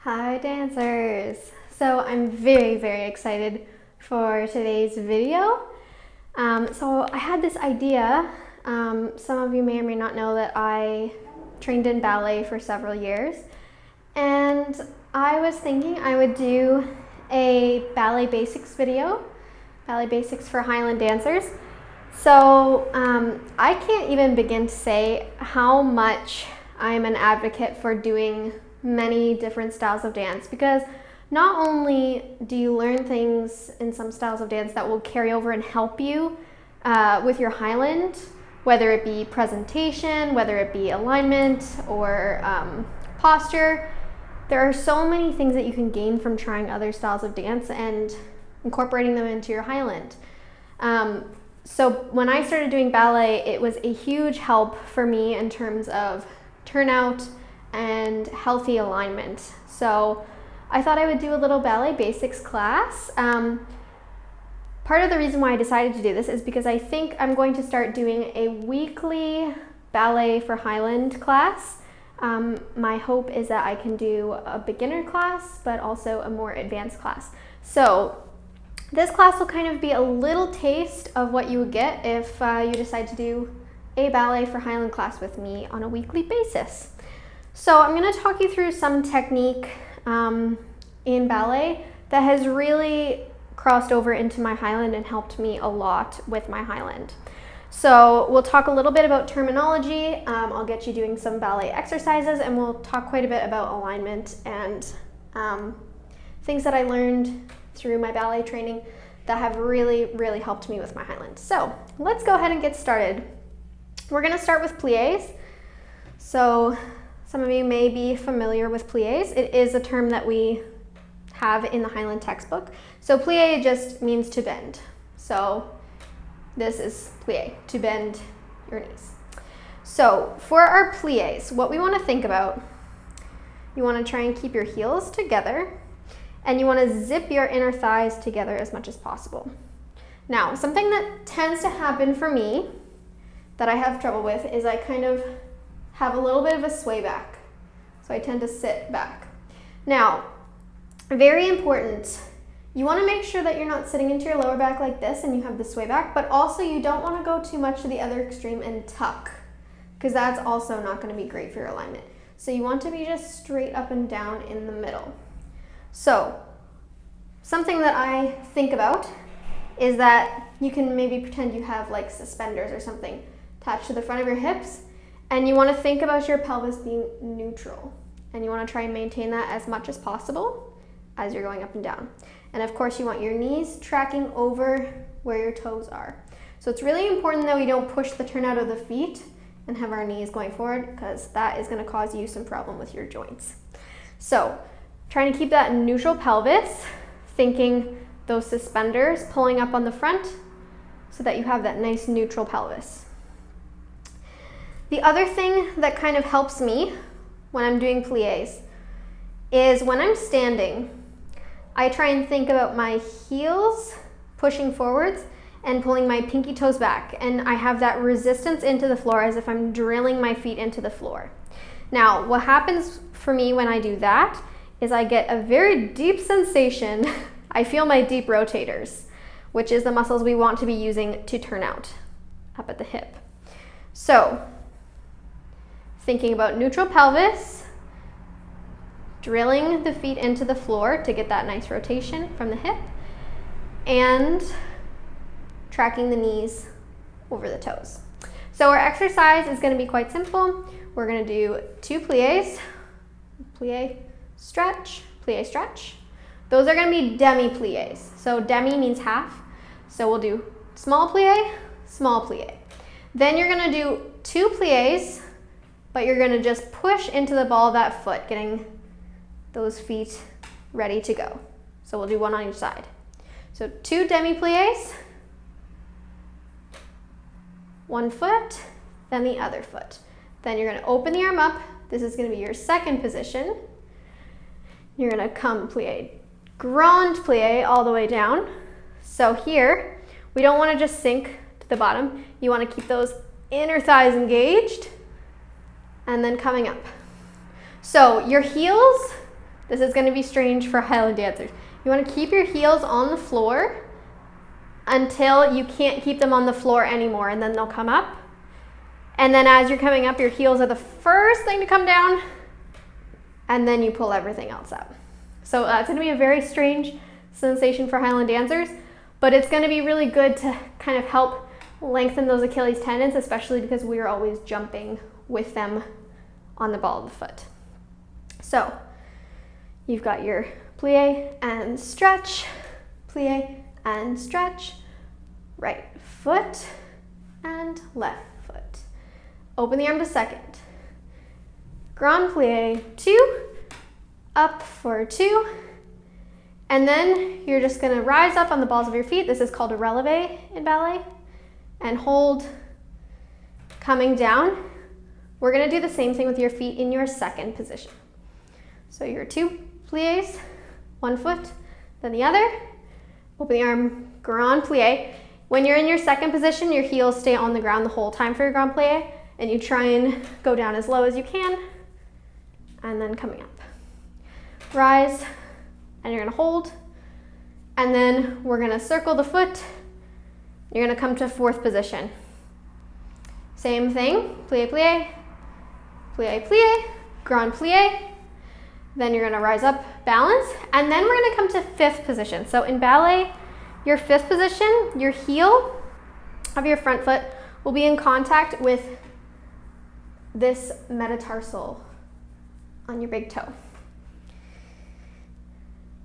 Hi dancers! So I'm very excited for today's video. So I had this idea. Some of you may or may not know that I trained in ballet for several years, and I was thinking I would do a ballet basics video, ballet basics for Highland dancers. So I can't even begin to say how much I'm an advocate for doing many different styles of dance, because not only do you learn things in some styles of dance that will carry over and help you with your Highland, whether it be presentation, whether it be alignment or posture. There are so many things that you can gain from trying other styles of dance and incorporating them into your Highland. So when I started doing ballet, it was a huge help for me in terms of turnout and healthy alignment. So I thought I would do a little ballet basics class. Part of the reason why I decided to do this is because I think I'm going to start doing a weekly ballet for Highland class. My hope is that I can do a beginner class, but also a more advanced class. So this class will kind of be a little taste of what you would get if you decide to do a ballet for Highland class with me on a weekly basis. So I'm going to talk you through some technique in ballet that has really crossed over into my Highland and helped me a lot with my Highland. So we'll talk a little bit about terminology. I'll get you doing some ballet exercises, and we'll talk quite a bit about alignment and things that I learned through my ballet training that have really helped me with my Highland. So let's go ahead and get started. We're going to start with plies. So some of you may be familiar with plies. It is a term that we have in the Highland textbook. So plie just means to bend. So this is plie, to bend your knees. So for our plies, what we want to think about, you want to try and keep your heels together, and you want to zip your inner thighs together as much as possible. Now, something that tends to happen for me that I have trouble with is I kind of have a little bit of a sway back. So I tend to sit back. Now, very important, you want to make sure that you're not sitting into your lower back like this and you have the sway back, but also you don't want to go too much to the other extreme and tuck, because that's also not going to be great for your alignment. So you want to be just straight up and down in the middle. So something that I think about is that you can maybe pretend you have like suspenders or something attached to the front of your hips, and you want to think about your pelvis being neutral, and you want to try and maintain that as much as possible as you're going up and down. And of course you want your knees tracking over where your toes are. So it's really important that we don't push the turnout of the feet and have our knees going forward, because that is going to cause you some problem with your joints. So trying to keep that neutral pelvis, thinking those suspenders pulling up on the front so that you have that nice neutral pelvis. The other thing that kind of helps me when I'm doing plies is when I'm standing, I try and think about my heels pushing forwards and pulling my pinky toes back, and I have that resistance into the floor as if I'm drilling my feet into the floor. Now, what happens for me when I do that is I get a very deep sensation. I feel my deep rotators, which is the muscles we want to be using to turn out up at the hip. So thinking about neutral pelvis, drilling the feet into the floor to get that nice rotation from the hip, and tracking the knees over the toes. So our exercise is going to be quite simple. We're going to do 2 plies, plie, stretch, plie, stretch. Those are going to be demi plies. So demi means half. So we'll do small plie, small plie. Then you're going to do 2 plies, but you're going to just push into the ball of that foot, getting those feet ready to go. So we'll do 1 on each side. So 2 demi plies, 1 foot, then the other foot. Then you're going to open the arm up. This is going to be your second position. You're going to come plie, grand plie all the way down. So here, we don't want to just sink to the bottom. You want to keep those inner thighs engaged, and then coming up. So your heels This is gonna be strange for Highland dancers. You wanna keep your heels on the floor until you can't keep them on the floor anymore, and then they'll come up. And then as you're coming up, your heels are the first thing to come down, and then you pull everything else up. So it's gonna be a very strange sensation for Highland dancers, but it's gonna be really good to kind of help lengthen those Achilles tendons, especially because we are always jumping with them on the ball of the foot. So you've got your plie and stretch, plie and stretch, right foot and left foot. Open the arm to second. Grand plie, 2, up for 2, and then you're just gonna rise up on the balls of your feet. This is called a releve in ballet, and hold, coming down. We're gonna do the same thing with your feet in your second position. So your 2 plies, 1 foot, then the other. Open the arm, grand plie. When you're in your second position, your heels stay on the ground the whole time for your grand plie, and you try and go down as low as you can, and then coming up. Rise, and you're gonna hold, and then we're gonna circle the foot. You're gonna come to 4th position. Same thing, plie, plie, plie, plie, grand plie. Then you're gonna rise up, balance, and then we're gonna come to 5th position. So in ballet, your 5th position, your heel of your front foot will be in contact with this metatarsal on your big toe.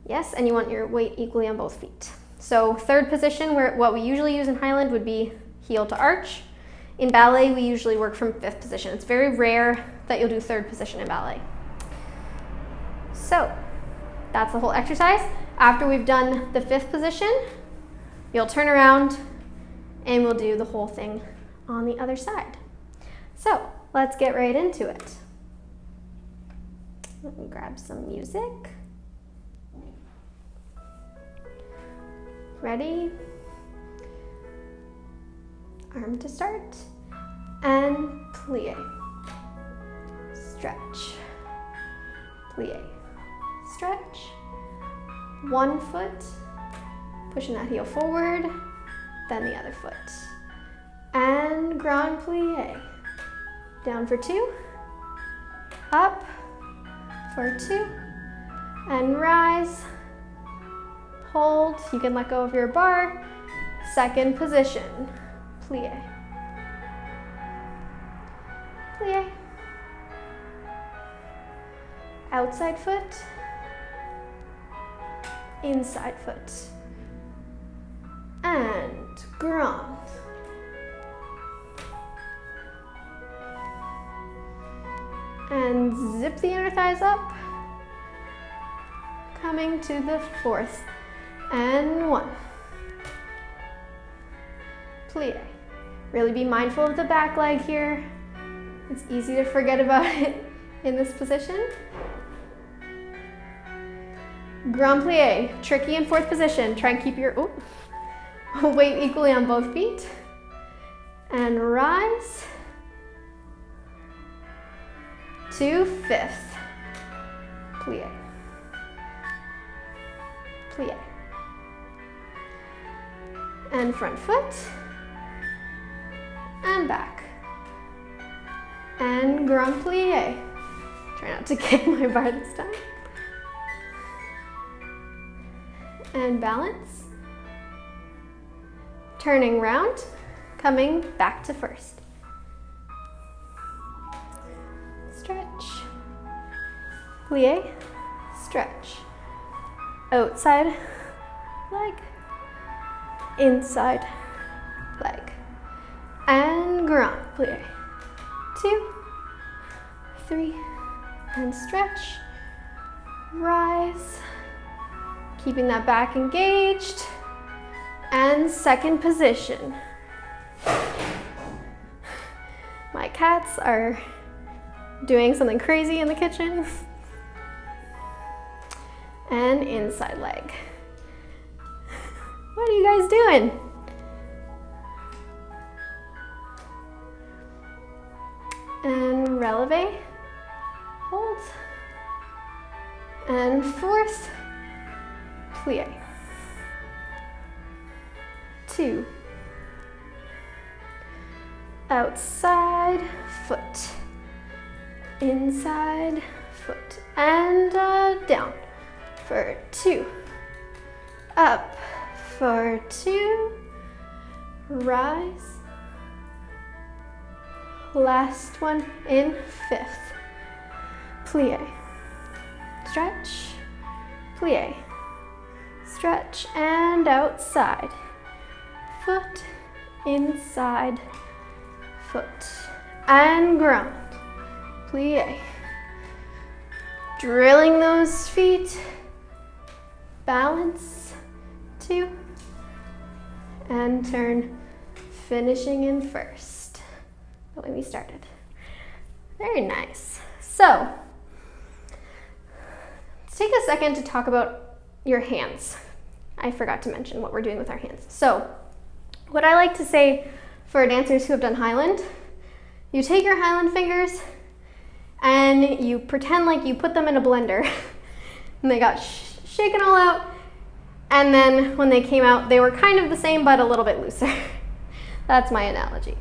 Yes, and you want your weight equally on both feet. So 3rd position, where what we usually use in Highland would be heel to arch. In ballet, we usually work from 5th position. It's very rare that you'll do 3rd position in ballet. So that's the whole exercise. After we've done the 5th position, you'll turn around and we'll do the whole thing on the other side. So let's get right into it. Let me grab some music. Ready? Arm to start, and plie, stretch, plie, stretch, 1 foot, pushing that heel forward, then the other foot, and grand plie, down for 2, up for 2, and rise, hold, you can let go of your bar, 2nd position, plie, plie, outside foot, inside foot, and grand, and zip the inner thighs up, coming to the 4th, and 1, plie. Really be mindful of the back leg here. It's easy to forget about it in this position. Grand plie, tricky in 4th position. Try and keep your weight equally on both feet. And rise to 5th, plie, plie. And front foot, and back, and grand plie. Try not to kick my bar this time. And balance, turning round, coming back to 1st. Stretch, plie, stretch, outside leg, inside leg, and grand plie, 2, 3, and stretch, rise, keeping that back engaged, and 2nd position. My cats are doing something crazy in the kitchen. And inside leg. What are you guys doing? And releve, hold, and fourth, plie. 2, outside foot, inside foot, and down for 2, up for 2, rise, last one in 5th, plie, stretch, plie, stretch, and outside, foot, inside, foot, and ground, plie, drilling those feet, balance, 2, and turn, finishing in first, the way we started. Very nice. So, let's take a second to talk about your hands. I forgot to mention what we're doing with our hands. So, what I like to say for dancers who have done Highland, you take your Highland fingers and you pretend like you put them in a blender and they got shaken all out, and then when they came out, they were kind of the same but a little bit looser. That's my analogy.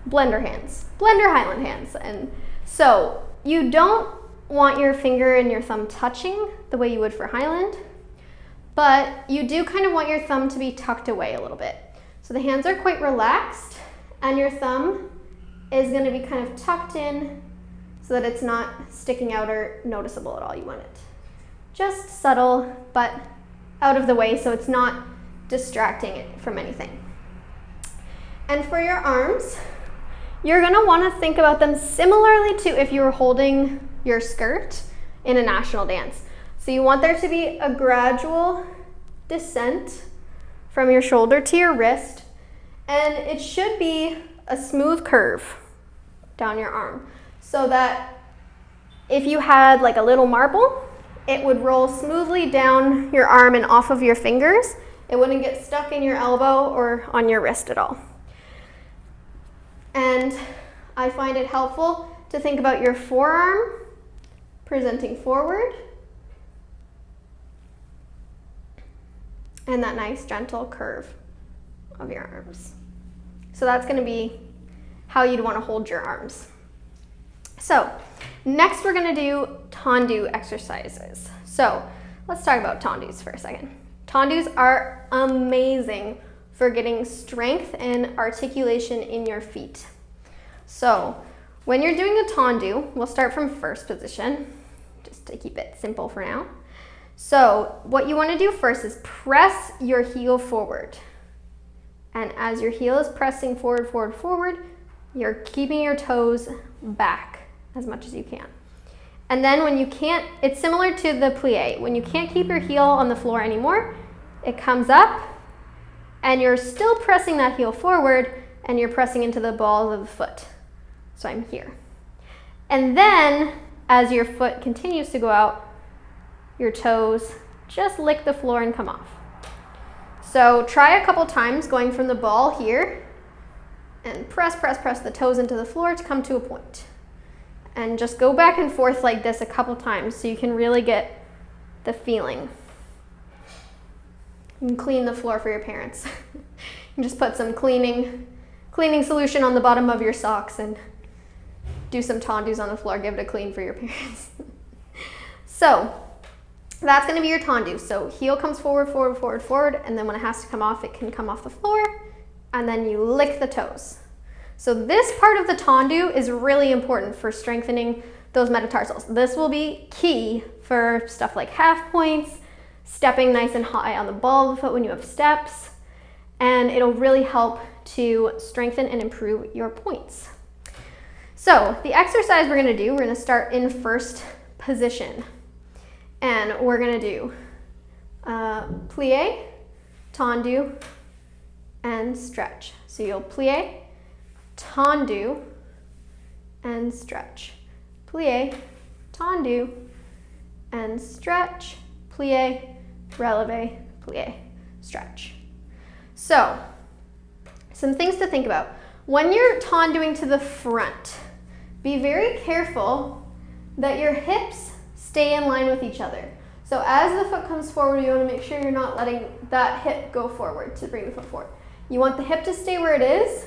Blender hands, blender Highland hands. And so you don't want your finger and your thumb touching the way you would for Highland, but you do kind of want your thumb to be tucked away a little bit. So the hands are quite relaxed and your thumb is going to be kind of tucked in so that it's not sticking out or noticeable at all. You want it just subtle but out of the way so it's not distracting it from anything. And for your arms, you're going to want to think about them similarly to if you were holding your skirt in a national dance. So you want there to be a gradual descent from your shoulder to your wrist, and it should be a smooth curve down your arm so that if you had like a little marble, it would roll smoothly down your arm and off of your fingers. It wouldn't get stuck in your elbow or on your wrist at all. And I find it helpful to think about your forearm presenting forward and that nice gentle curve of your arms. So that's going to be how you'd want to hold your arms. So next we're going to do tendu exercises. So let's talk about tendus for a second. Tendus are amazing for getting strength and articulation in your feet. So when you're doing a tendu, we'll start from first position, just to keep it simple for now. So what you want to do first is press your heel forward. And as your heel is pressing forward, forward, forward, you're keeping your toes back as much as you can. And then when you can't, it's similar to the plie. When you can't keep your heel on the floor anymore, it comes up and you're still pressing that heel forward and you're pressing into the balls of the foot. So I'm here. And then as your foot continues to go out, your toes just lick the floor and come off. So try a couple times going from the ball here and press, press, press the toes into the floor to come to a point. And just go back and forth like this a couple times so you can really get the feeling. You can clean the floor for your parents. You can just put some cleaning solution on the bottom of your socks and do some tendus on the floor, give it a clean for your parents. So that's going to be your tendu. So heel comes forward, forward, forward, forward, and then when it has to come off, it can come off the floor, and then you lick the toes. So this part of the tendu is really important for strengthening those metatarsals. This will be key for stuff like half points, stepping nice and high on the ball of the foot when you have steps, and it'll really help to strengthen and improve your points. So the exercise we're going to do, we're going to start in first position. And we're going to do plie, tendu, and stretch. So you'll plie, tendu, and stretch. Plie, tendu, and stretch. Plie, releve, plie, stretch. So, some things to think about. When you're tenduing to the front, be very careful that your hips stay in line with each other. So as the foot comes forward, you want to make sure you're not letting that hip go forward to bring the foot forward. You want the hip to stay where it is,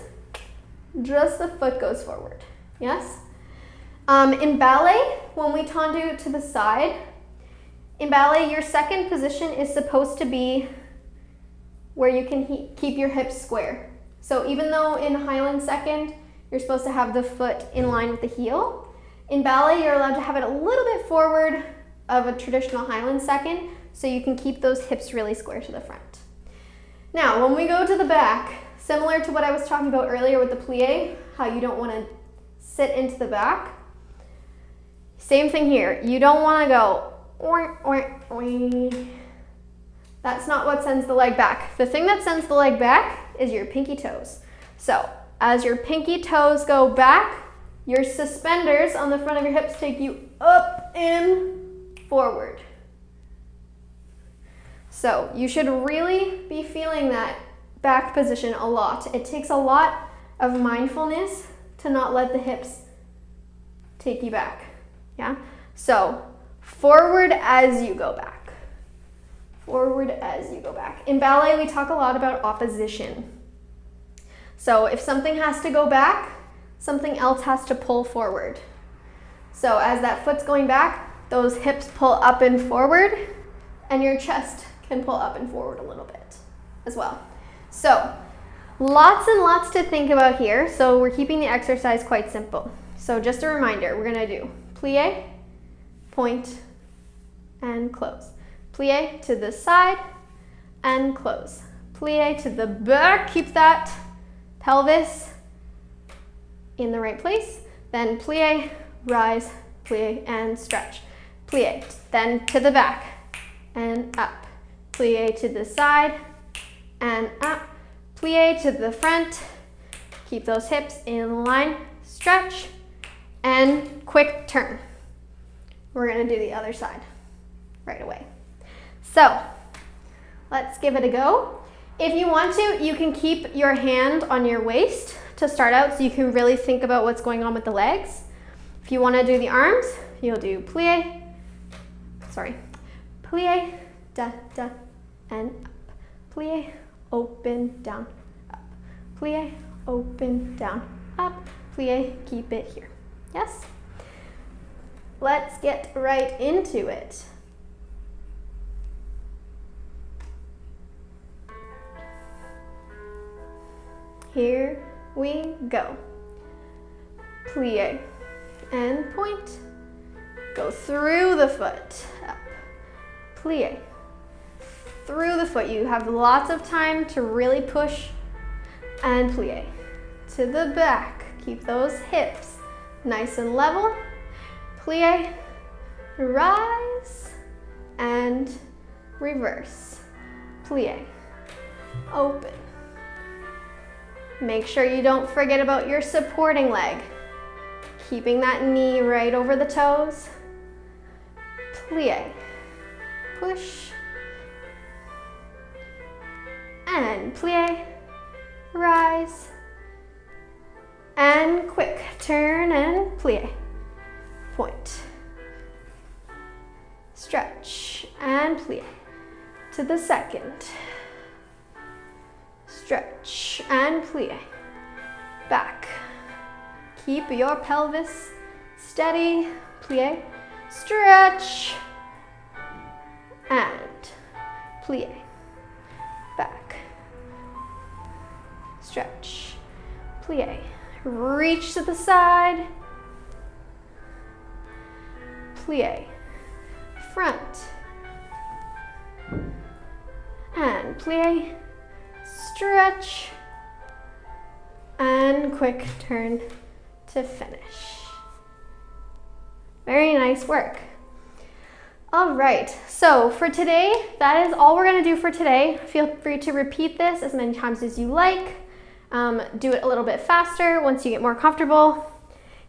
just the foot goes forward. Yes? In ballet, when we tendu to the side, in ballet, your second position is supposed to be where you can keep your hips square. So even though in Highland second, you're supposed to have the foot in line with the heel, in ballet, you're allowed to have it a little bit forward of a traditional Highland second, so you can keep those hips really square to the front. Now, when we go to the back, similar to what I was talking about earlier with the plie, how you don't want to sit into the back, same thing here. You don't want to go, oink, oink, oink. That's not what sends the leg back. The thing that sends the leg back is your pinky toes. So, as your pinky toes go back, your suspenders on the front of your hips take you up and forward. So you should really be feeling that back position a lot. It takes a lot of mindfulness to not let the hips take you back. Yeah? So forward as you go back. Forward as you go back. In ballet, we talk a lot about opposition. So if something has to go back, something else has to pull forward. So as that foot's going back, those hips pull up and forward, and your chest can pull up and forward a little bit as well. So lots and lots to think about here. So we're keeping the exercise quite simple. So just a reminder, we're gonna do plie, point, and close. Plie to the side and close. Plie to the back, keep that pelvis in the right place. Then plie, rise, plie, and stretch. Plie, then to the back and up. Plie to the side and up. Plie to the front. Keep those hips in line. Stretch and quick turn. We're gonna do the other side right away. So let's give it a go. If you want to, you can keep your hand on your waist to start out so you can really think about what's going on with the legs. If you want to do the arms, you'll do plie, plie, da, da, and up. Plie, open, down, up. Plie, open, down, up. Plie, keep it here. Yes? Let's get right into it. Here we go. Plie and point. Go through the foot, up. Plie, through the foot. You have lots of time to really push and plie. To the back, keep those hips nice and level. Plie, rise, and reverse. Plie, open. Make sure you don't forget about your supporting leg. Keeping that knee right over the toes. Plie, push, and plie, rise, and quick turn and plie, point, stretch and plie, to the second, stretch and plie, back, keep your pelvis steady, plie, stretch, and plie, back, stretch, plie, reach to the side, plie, front, and plie, stretch, and quick turn to finish. Very nice work. All right, so for today, that is all we're gonna do for today. Feel free to repeat this as many times as you like. Do it a little bit faster once you get more comfortable.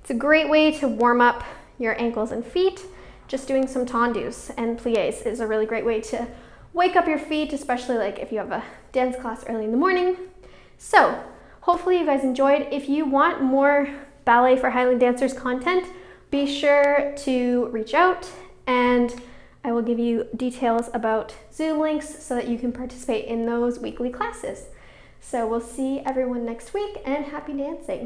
It's a great way to warm up your ankles and feet. Just doing some tendus and plies is a really great way to wake up your feet, especially like if you have a dance class early in the morning. So hopefully you guys enjoyed. If you want more Ballet for Highland Dancers content, be sure to reach out and I will give you details about Zoom links so that you can participate in those weekly classes. So we'll see everyone next week, and happy dancing!